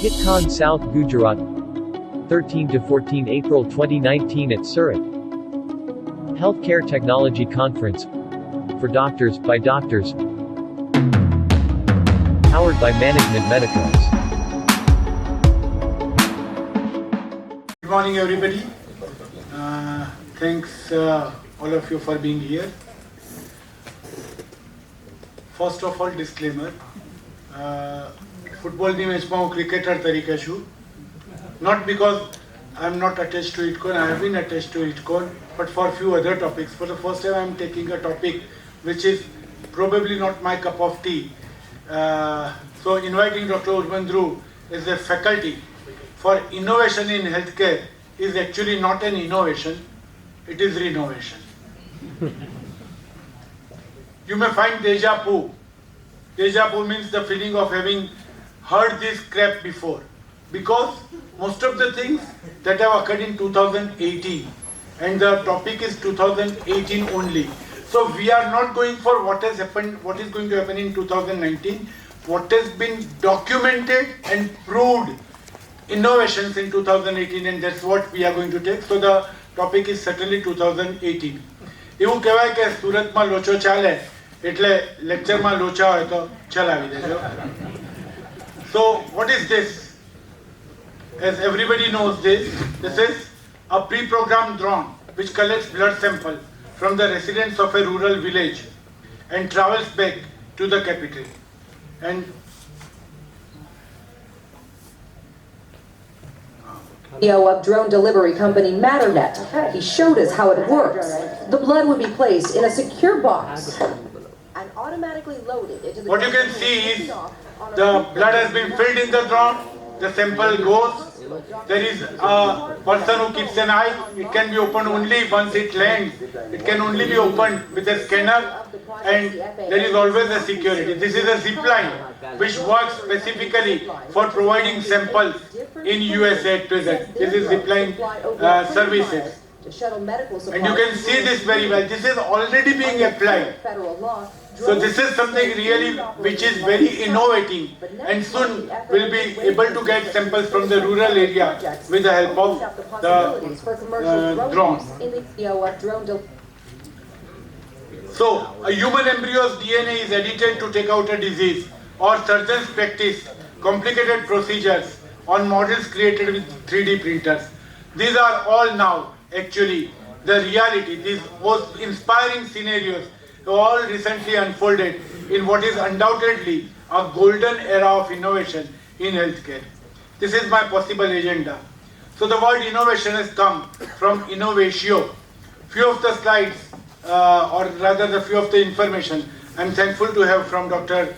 HITCon South Gujarat, 13 to 14 April 2019 at Surat. Healthcare Technology Conference. For doctors, by doctors. Powered by Management Medicals. Good morning, everybody. Thanks all of you for being here. First of all, disclaimer. Football ની મેચમાં હું cricketer તરીકે છું. Not because I am not attached to HITCon, I have been attached to HITCon, but for few other topics. For the first time I am taking a topic which is probably not my cup of tea. So inviting Dr. Urman Dhruv as a faculty for innovation in healthcare is actually not an innovation, it is renovation. You may find deja vu. Deja vu means the feeling of having heard this crap before, because most of the things that have occurred in 2018 and the topic is 2018 only. So we are not going for what has happened, what is going to happen in 2019, what has been documented and proved innovations in 2018, and that's what we are going to take. So the topic is certainly 2018. એવું કહેવાય કે સુરતમાં લોચો ચાલે એટલે લેક્ચરમાં લોચા હોય તો ચલાવી દેજો. So what is this? As everybody knows this is a pre-programmed drone which collects blood sample from the residents of a rural village and travels back to the capital. And CEO of drone delivery company Matternet. He showed us how it works. The blood would be placed in a secure box and automatically loaded into the... What you can see is the blood has been filled in the drone, the sample goes, there is a person who keeps an eye, it can be opened only once it lands, it can only be opened with a scanner, and there is always a security. This is a zip line which works specifically for providing samples in USA at present. This is zip line services. And you can see this very well. This is already being applied. So this is something really which is very innovative, and soon we'll be able to get samples from the rural area with the help of the drones. So a human embryo's DNA is edited to take out a disease, or surgeons practice complicated procedures on models created with 3D printers. These are all now actually the reality. These most inspiring scenarios all recently unfolded in what is undoubtedly a golden era of innovation in healthcare. This is my possible agenda. So the word innovation has come from innovatio. Few of the slides, or rather the few of the information, I'm thankful to have from Dr.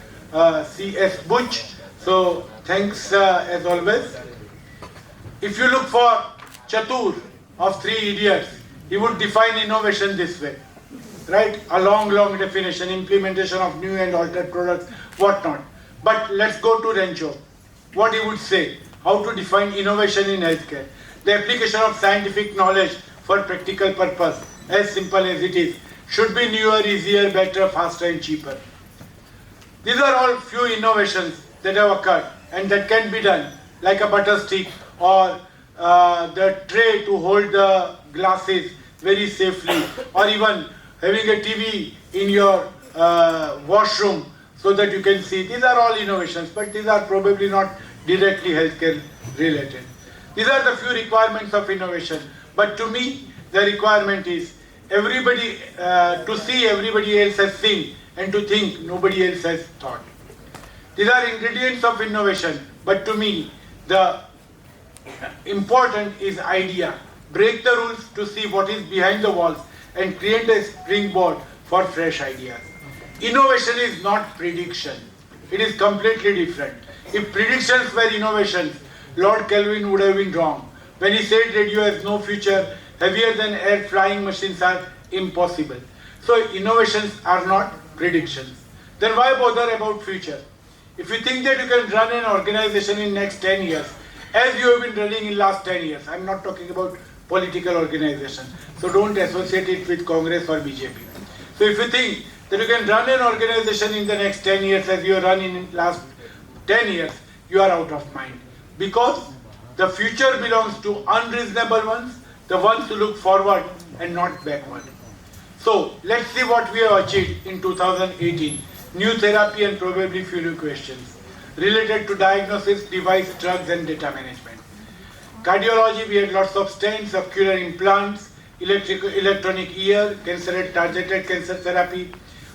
C.S. Butch. So thanks as always. If you look for Chatur of Three Idiots, he would define innovation this way. Right? A long definition, implementation of new and altered products, whatnot. But let's go to Rancho. What he would say, how to define innovation in healthcare. The application of scientific knowledge for practical purpose, as simple as it is, should be newer, easier, better, faster and cheaper. These are all few innovations that have occurred and that can be done, like a butter stick or the tray to hold the glasses very safely, or even having a TV in your washroom so that you can see. These are all innovations, but these are probably not directly healthcare related. These are the few requirements of innovation. But to me, the requirement is everybody to see everybody else has seen, and to think nobody else has thought. These are ingredients of innovation, but to me, the important is idea. Break the rules to see what is behind the walls and create a springboard for fresh ideas. Innovation is not prediction. It is completely different. If predictions were innovations, Lord Kelvin would have been wrong. When he said radio has no future, heavier than air flying machines are impossible. So innovations are not predictions. Then why bother about future? If you think that you can run an organization in next 10 years, as you have been running in last 10 years, I'm not talking about political organization. So don't associate it with Congress or BJP. So if you think that you can run an organization in the next 10 years as you have run in last 10 years, you are out of mind. because the future belongs to unreasonable ones, the ones who look forward and not backward. So let's see what we have achieved in 2018. New therapy and probably few new questions related to diagnosis, device, drugs and data management. Cardiology, we had lots of stents, ocular implants, electronic ear, cancer targeted cancer therapy,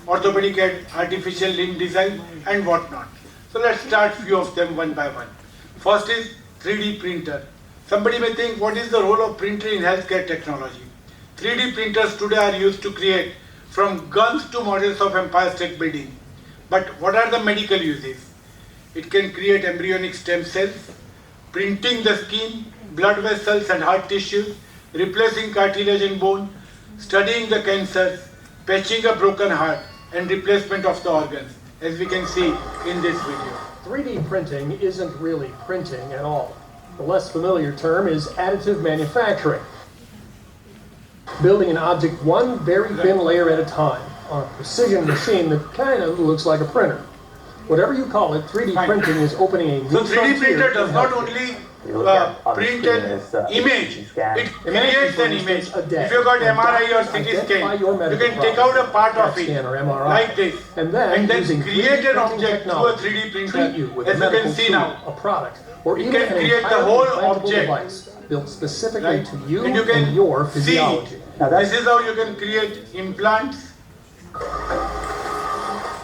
orthopedic and artificial limb design and whatnot. So let's start few of them one by one. First is 3D printer. Somebody may think, what is the role of printer in healthcare technology? 3D printers today are used to create from guns to models of Empire State Building. But what are the medical uses? It can create embryonic stem cells, printing the skin, blood vessels and heart tissues, replacing cartilage and bone, studying the cancers, patching a broken heart and replacement of the organs, as we can see in this video. 3D printing isn't really printing at all. The less familiar term is additive manufacturing. Building an object one very thin layer at a time on a precision machine that kind of looks like a printer. Whatever you call it, 3D printing is opening a new So 3D frontier printer does in not healthcare. only print an image, it creates an image. If you got MRI or CT scan, you can take out a part of it like this and then using create an 3D object through a 3D treat printer, you with as a you medical can see tool, now. a product, or It even can an create the entirely whole implantable object, device built specifically right? to you And you can and your see, physiology. this is how you can create implants.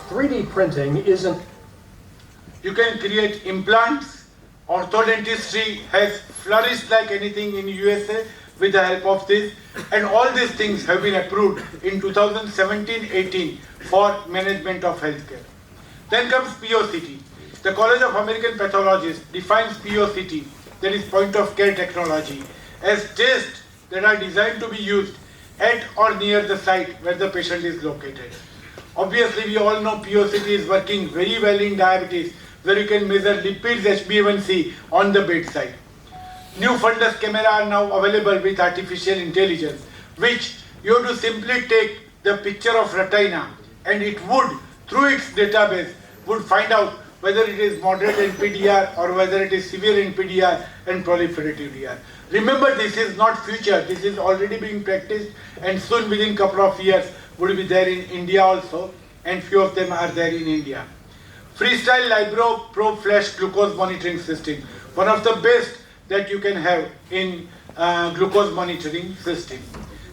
3D printing isn't You can create implants. Orthodontistry has flourished like anything in USA with the help of this, and all these things have been approved in 2017-18 for management of healthcare. Then comes POCT. The College of American Pathologists defines POCT, that is point of care technology, as tests that are designed to be used at or near the site where the patient is located. Obviously, we all know POCT is working very well in diabetes, where you can measure lipids, HbA1c on the bedside. New fundus camera are now available with artificial intelligence, which you have to simply take the picture of retina and it would, through its database, would find out whether it is moderate NPDR or whether it is severe NPDR and proliferative DR. Remember, this is not future, this is already being practiced and soon within couple of years would be there in India also, and few of them are there in India. Freestyle Libro Pro Flash Glucose Monitoring System, one of the best that you can have in glucose monitoring system.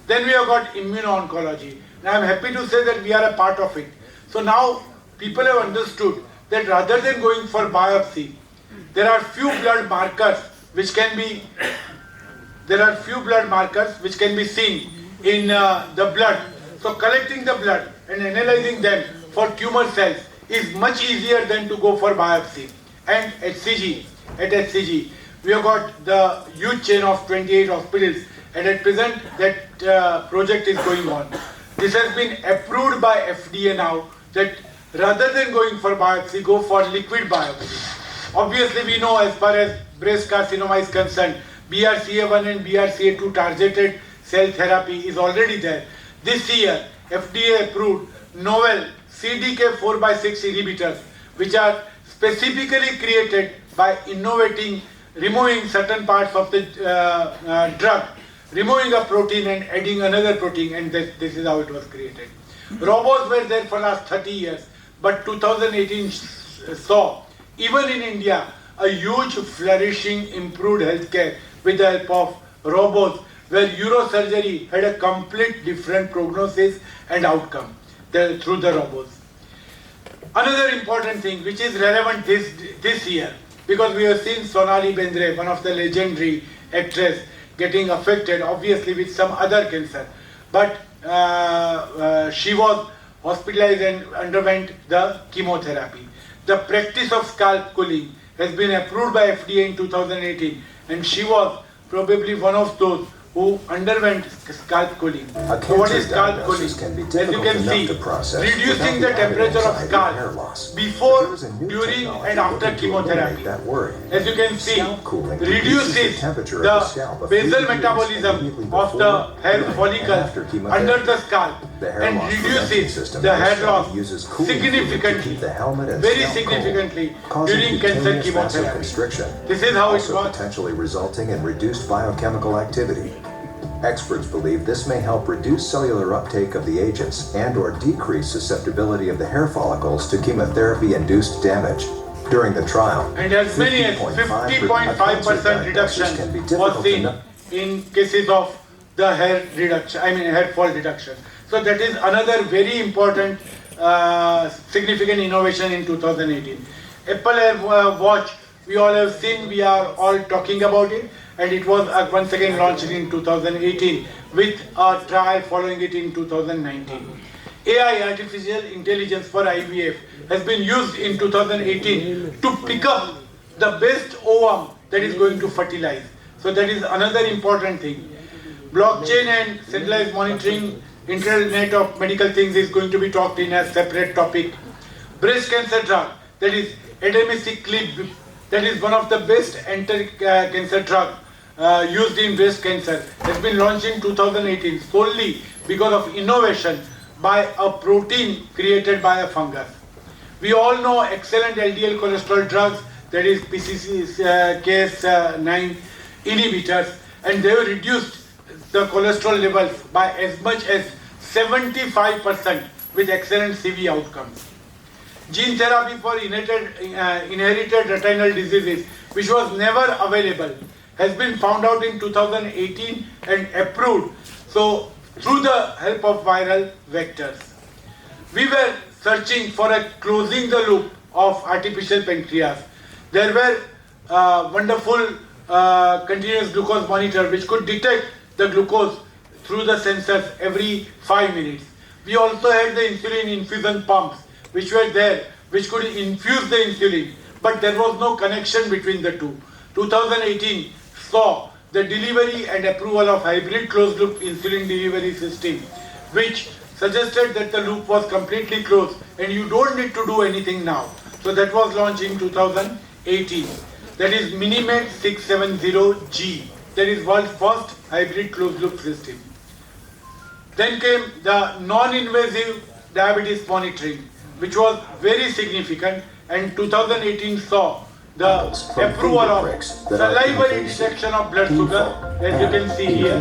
Then we have got immuno-oncology. Now I am happy to say that we are a part of it. So now people have understood that rather than going for biopsy, there are few blood markers which can be seen in the blood. So collecting the blood and analyzing them for tumor cells is much easier than to go for biopsy. And at HCG, we have got the huge chain of 28 hospitals, and at present that project is going on. This has been approved by FDA now, that rather than going for biopsy, go for liquid biopsy. Obviously, we know as far as breast carcinoma is concerned, BRCA1 and BRCA2 targeted cell therapy is already there. This year, FDA approved novel CDK4/6 inhibitors, which are specifically created by removing certain parts of the drug, removing a protein and adding another protein, and this is how it was created. Robots were there for last 30 years, but 2018 saw, even in India, a huge flourishing, improved healthcare with the help of robots, where neurosurgery had a complete different prognosis and outcome through the robots. Another important thing which is relevant this year, because we have seen Sonali Bendre, one of the legendary actress, getting affected obviously with some other cancer, but she was hospitalized and underwent the chemotherapy. The practice of scalp cooling has been approved by FDA in 2018, and she was probably one of those who underwent scalp cooling. So what is scalp cooling? As you can see, reducing the temperature of scalp before, during and after chemotherapy. As you can see, reduces the basal metabolism of the hair follicles under the scalp, and reduces the hair loss uses cooling fluid to significantly, keep the helmet and very scalp significantly cold, causing during cancer cutaneous chemotherapy. vasoconstriction, This is how it also works. potentially resulting in reduced biochemical activity. Experts believe this may help reduce cellular uptake of the agents and/or decrease susceptibility of the hair follicles to chemotherapy-induced damage. During the trial, And as many as 50.5% reduction can be was difficult to seen know. in cases of the hair reduction, hair fall reduction. So that is another very important significant innovation in 2018. Apple Watch, we all have seen, we are all talking about it, and it was once again launched in 2018 with a trial following it in 2019. AI, artificial intelligence for IVF, has been used in 2018 to pick up the best ovum that is going to fertilize. So that is another important thing. Blockchain and centralized monitoring, Internet of Medical Things is going to be talked in a separate topic. Breast cancer drug, that is Edemiciclib, that is one of the best anti-cancer drug used in breast cancer, has been launched in 2018 solely because of innovation by a protein created by a fungus. We all know excellent LDL cholesterol drugs, that is PCSK9 inhibitors, and they have reduced the cholesterol levels by as much as 75% with excellent CV outcomes. Gene therapy for inherited retinal diseases, which was never available, has been found out in 2018 and approved. So through the help of viral vectors. We were searching for a closing the loop of artificial pancreas. There were wonderful continuous glucose monitor which could detect the glucose through the sensors every 5 minutes. We also had the insulin infusion pumps which were there, which could infuse the insulin, but there was no connection between the two. 2018 saw the delivery and approval of hybrid closed-loop insulin delivery system, which suggested that the loop was completely closed and you don't need to do anything now. So that was launched in 2018. That is Minimed 670G. That is world's first hybrid closed-loop system. Then came the non-invasive diabetes monitoring, which was very significant, and 2018 saw the approval of salivary detection of blood sugar, as you can see here.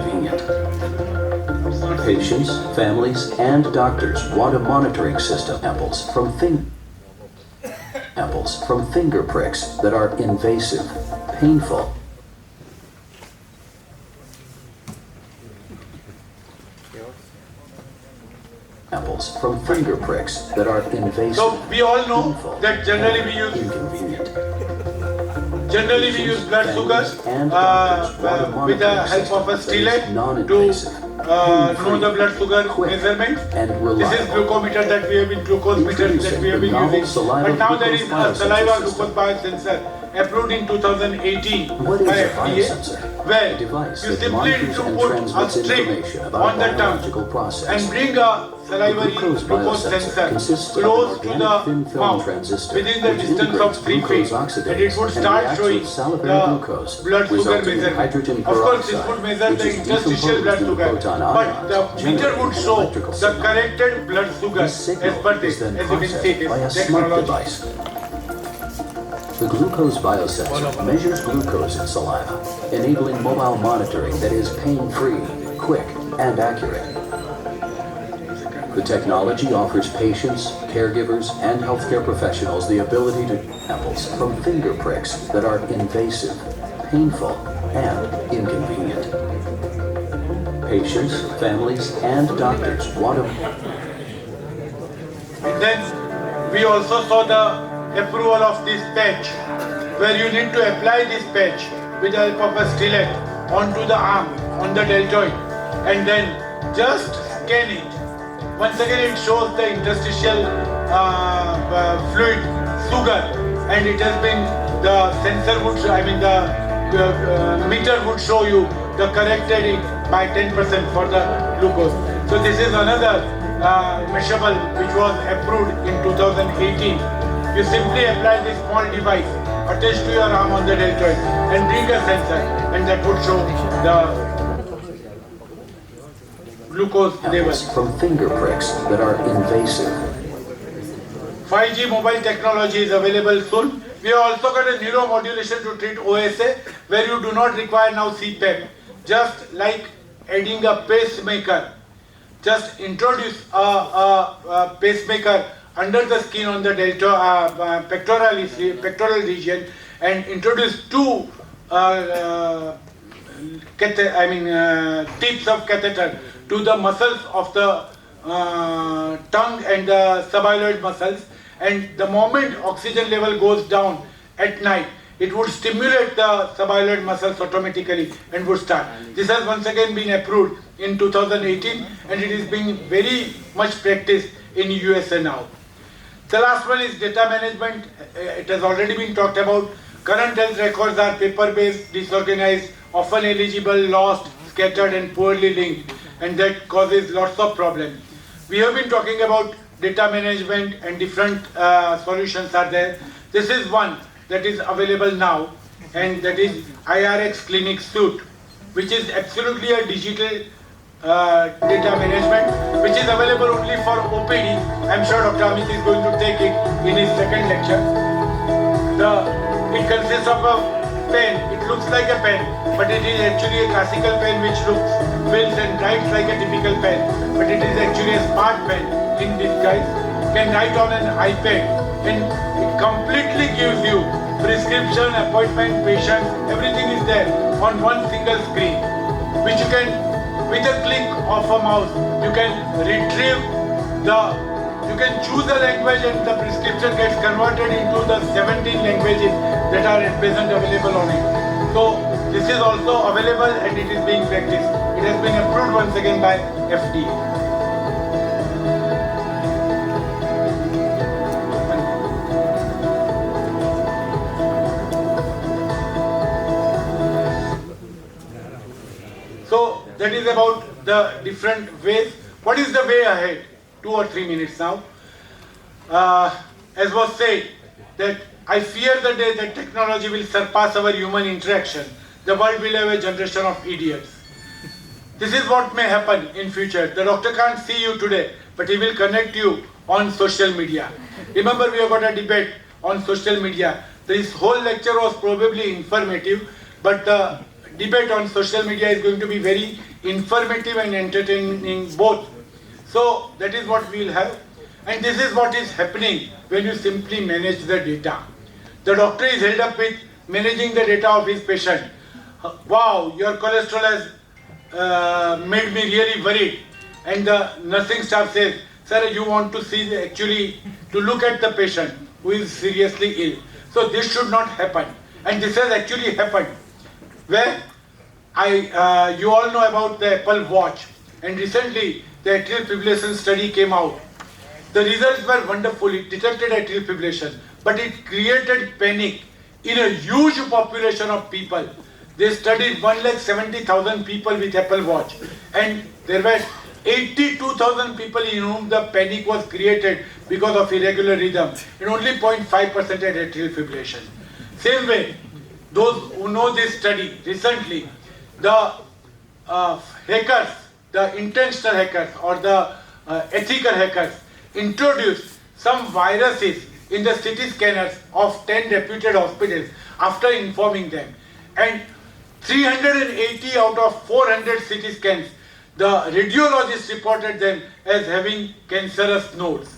Patients, families, and doctors want a monitoring system. Apples from finger pricks that are invasive, painful, apples from finger pricks that are invasive. So we all know that generally we use blood sugar with the help of a stylet to know the blood sugar measurement. This is glucometer that we have been, glucose meters that we have been using. But now there is a saliva glucose biosensor approved in 2018 by FDA, where you simply need to put a strip on the tongue and bring a salivary glucose sensor close to the mouth within the distance of 3 feet, and it would start showing the blood sugar measurement. Of course, this would measure the interstitial blood sugar, but the meter would show the corrected blood sugar as per this, as you can see, this technology. The glucose biosensor measures glucose in saliva, enabling mobile monitoring that is pain-free, quick, and accurate. The technology offers patients, caregivers, and healthcare professionals the ability to apples from finger pricks that are invasive, painful, and inconvenient. Patients, families, and doctors want to... And then we also saw the approval of this patch, where you need to apply this patch with the help of a stylet onto the arm, on the deltoid, and then just scan it. Once again it shows the interstitial fluid sugar, and it has been, the sensor would, the meter would show you the corrected it by 10% for the glucose. So this is another measurable which was approved in 2018. You simply apply this small device attached to your arm on the deltoid and bring a sensor, and that would show the glucose levels. From finger pricks that are invasive. 5G mobile technology is available soon. We have also got a neuromodulation to treat OSA, where you do not require now CPAP. Just like adding a pacemaker, just introduce a pacemaker under the skin on the pectoral region, and introduce two tips of catheter to the muscles of the tongue and the subhyoid muscles, and the moment oxygen level goes down at night, it would stimulate the subhyoid muscles automatically and would start. This has once again been approved in 2018, and it is being very much practiced in USA now. The last one is data management. It has already been talked about. Current health records are paper-based, disorganized, often illegible, lost, scattered and poorly linked, and that causes lots of problems. We have been talking about data management and different solutions are there. This is one that is available now, and that is IRX Clinic Suite, which is absolutely a digital data management, which is available only for OPD. I'm sure Dr. Amit is going to take it in his second lecture. It consists of a pen. It looks like a pen, but it is actually a classical pen which feels and writes like a typical pen, but it is actually a smart pen in disguise. Can write on an iPad, and it completely gives you prescription, appointment, patient, everything is there on one single screen, which you can, with a click of a mouse, you can retrieve you can choose a language, and the prescription gets converted into the 17 languages that are at present available on it. So this is also available and it is being practiced. It has been approved once again by FDA. So that is about the different ways. What is the way ahead? 2 or 3 minutes now. As was said, that I fear the day that technology will surpass our human interaction. The world will have a generation of idiots. This is what may happen in future. The doctor can't see you today, but he will connect you on social media. Remember, we have got a debate on social media. This whole lecture was probably informative, but the debate on social media is going to be very informative and entertaining both. So that is what we will have, and this is what is happening when you simply manage the data. The doctor is held up with managing the data of his patient. Wow, your cholesterol has made me really worried, and the nursing staff says, sir, you want to see to look at the patient who is seriously ill. So this should not happen, and this has actually happened. Where you all know about the Apple Watch, and recently the atrial fibrillation study came out. The results were wonderful. It detected atrial fibrillation, but it created panic in a huge population of people. They studied 170,000 people with Apple Watch, and there were 82,000 people in whom the panic was created because of irregular rhythm, and only 0.5% had atrial fibrillation. Same way, those who know this study, recently, the hackers, the intentional hackers or the ethical hackers introduced some viruses in the CT scanners of 10 reputed hospitals after informing them. And 380 out of 400 CT scans, the radiologists reported them as having cancerous nodes.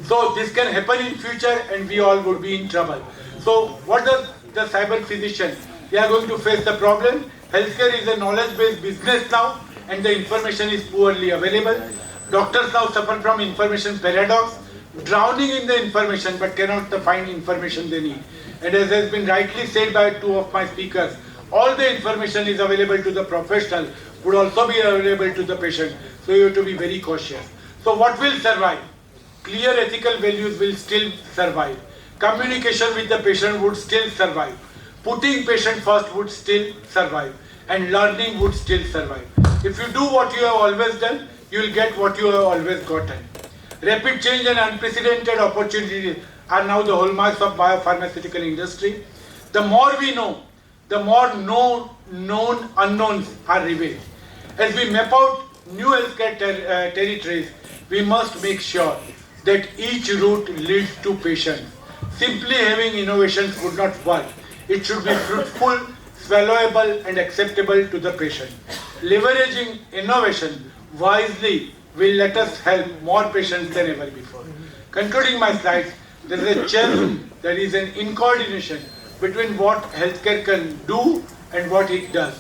So this can happen in future and we all would be in trouble. So what does the cyber physician? They are going to face the problem. Healthcare is a knowledge-based business now, and the information is poorly available. Doctors now suffer from information paradox, drowning in the information but cannot find information they need. And as has been rightly said by two of my speakers, all the information is available to the professional, would also be available to the patient. So you have to be very cautious. So what will survive? Clear ethical values will still survive. Communication with the patient would still survive. Putting patient first would still survive. And learning would still survive. If you do what you have always done, you will get what you have always gotten. Rapid change and unprecedented opportunities are now the hallmarks of biopharmaceutical industry. The more we know, the more known unknowns are revealed. As we map out new healthcare territories, we must make sure that each route leads to patients. Simply having innovations would not work. It should be fruitful, swallowable and acceptable to the patient. Leveraging innovation wisely will let us help more patients than ever before. Concluding my slides, there is a challenge, there is an incoordination between what healthcare can do and what it does.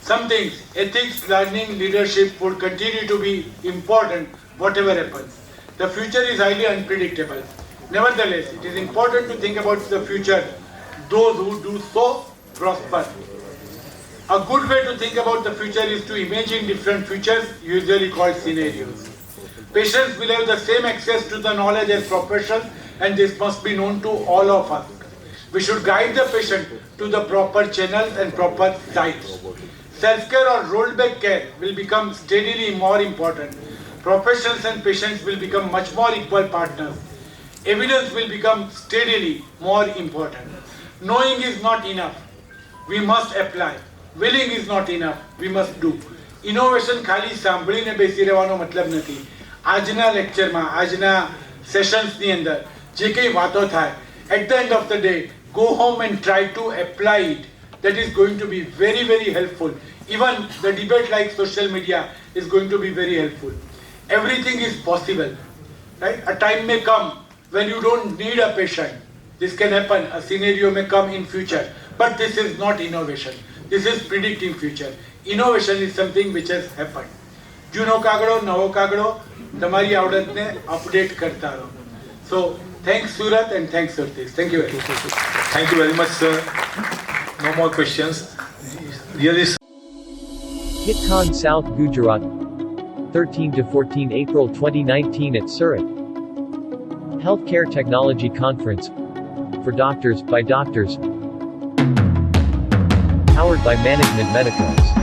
Some things, ethics, learning, leadership would continue to be important whatever happens. The future is highly unpredictable. Nevertheless, it is important to think about the future. Those who do so prosper. A good way to think about the future is to imagine different futures, usually called scenarios. Patients will have the same access to the knowledge as professionals, and this must be known to all of us. We should guide the patient to the proper channels and proper sites. Self-care or rolled-back care will become steadily more important. Professionals and patients will become much more equal partners. Evidence will become steadily more important. Knowing is not enough. We must apply. Willing is not enough. We must do. Innovation ખાલી સાંભળીને બેસી રહેવાનો મતલબ નથી. આજના લેક્ચરમાં, આજના સેશન્સની અંદર જે કંઈ વાતો થાય, at the end of the day, go home and try to apply it. That is going to be very, very helpful. Even the debate like social media is going to be very helpful. Everything is possible. Right? A time may come when you don't need a patient. This can happen. A scenario may come in future. But this is not innovation. This is predicting future. Innovation is something which has happened. જૂનો કાગડો, નવો કાગડો, તમારી આવડતને update કરતા રહો. So, thanks Surat and thanks Surtees. Thank you very much. Thank you very much, sir. No more questions. Really. HITCon South Gujarat, 13 to 14 April 2019 at Surat. Healthcare Technology Conference for doctors, by doctors. Powered by Management Medicos.